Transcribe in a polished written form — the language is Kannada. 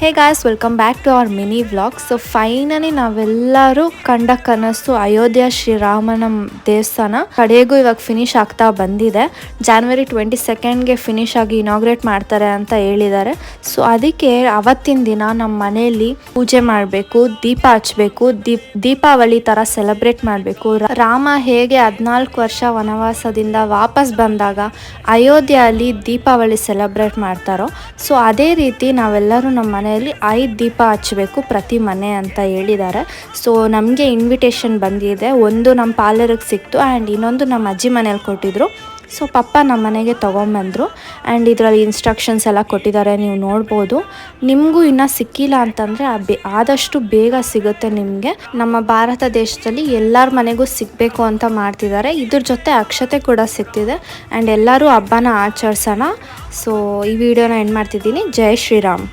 Hey guys, welcome back to our mini vlog. So finally ನಾವೆಲ್ಲರೂ ಕಂಡ ಕನಸು ಅಯೋಧ್ಯ ಶ್ರೀರಾಮನ ದೇವಸ್ಥಾನ ಕಡೆಗೂ ಇವಾಗ ಫಿನಿಶ್ ಆಗ್ತಾ ಬಂದಿದೆ. January 22ಗೆ ಫಿನಿಶ್ ಆಗಿ ಇನಾಗ್ರೇಟ್ ಮಾಡ್ತಾರೆ ಅಂತ ಹೇಳಿದ್ದಾರೆ. ಸೊ ಅದಕ್ಕೆ ಅವತ್ತಿನ ದಿನ ನಮ್ಮ ಮನೆಯಲ್ಲಿ ಪೂಜೆ ಮಾಡಬೇಕು, ದೀಪ ಹಚ್ಚಬೇಕು, ದೀಪಾವಳಿ ಥರ ಸೆಲೆಬ್ರೇಟ್ ಮಾಡಬೇಕು. ರಾಮ ಹೇಗೆ 14 ವರ್ಷ ವನವಾಸದಿಂದ ವಾಪಸ್ ಬಂದಾಗ ಅಯೋಧ್ಯೆಯಲ್ಲಿ ದೀಪಾವಳಿ ಸೆಲೆಬ್ರೇಟ್ ಮಾಡ್ತಾರೋ, ಸೊ ಅದೇ ರೀತಿ ನಾವೆಲ್ಲರೂ ನಮ್ಮ ಮನೆಯಲ್ಲಿ 5 ದೀಪ ಹಚ್ಚಬೇಕು ಪ್ರತಿ ಮನೆ ಅಂತ ಹೇಳಿದ್ದಾರೆ. ಸೊ ನಮಗೆ ಇನ್ವಿಟೇಷನ್ ಬಂದಿದೆ. ಒಂದು ನಮ್ಮ ಪಾರ್ಲರಿಗೆ ಸಿಕ್ತು ಆ್ಯಂಡ್ ಇನ್ನೊಂದು ನಮ್ಮ ಅಜ್ಜಿ ಮನೇಲಿ ಕೊಟ್ಟಿದ್ರು. ಸೊ ಪಪ್ಪ ನಮ್ಮ ಮನೆಗೆ ತೊಗೊಂಬಂದರು ಆ್ಯಂಡ್ ಇದರಲ್ಲಿ ಇನ್ಸ್ಟ್ರಕ್ಷನ್ಸ್ ಎಲ್ಲ ಕೊಟ್ಟಿದ್ದಾರೆ, ನೀವು ನೋಡ್ಬೋದು. ನಿಮಗೂ ಇನ್ನೂ ಸಿಕ್ಕಿಲ್ಲ ಅಂತಂದರೆ ಆದಷ್ಟು ಬೇಗ ಸಿಗುತ್ತೆ ನಿಮಗೆ. ನಮ್ಮ ಭಾರತ ದೇಶದಲ್ಲಿ ಎಲ್ಲರ ಮನೆಗೂ ಸಿಗಬೇಕು ಅಂತ ಮಾಡ್ತಿದ್ದಾರೆ. ಇದ್ರ ಜೊತೆ ಅಕ್ಷತೆ ಕೂಡ ಸಿಗ್ತಿದೆ ಆ್ಯಂಡ್ ಎಲ್ಲರೂ ಹಬ್ಬನ ಆಚರಿಸೋಣ. ಸೊ ಈ ವಿಡಿಯೋನ ಎಂಡ್ ಮಾಡ್ತಿದ್ದೀನಿ. ಜೈ ಶ್ರೀರಾಮ್.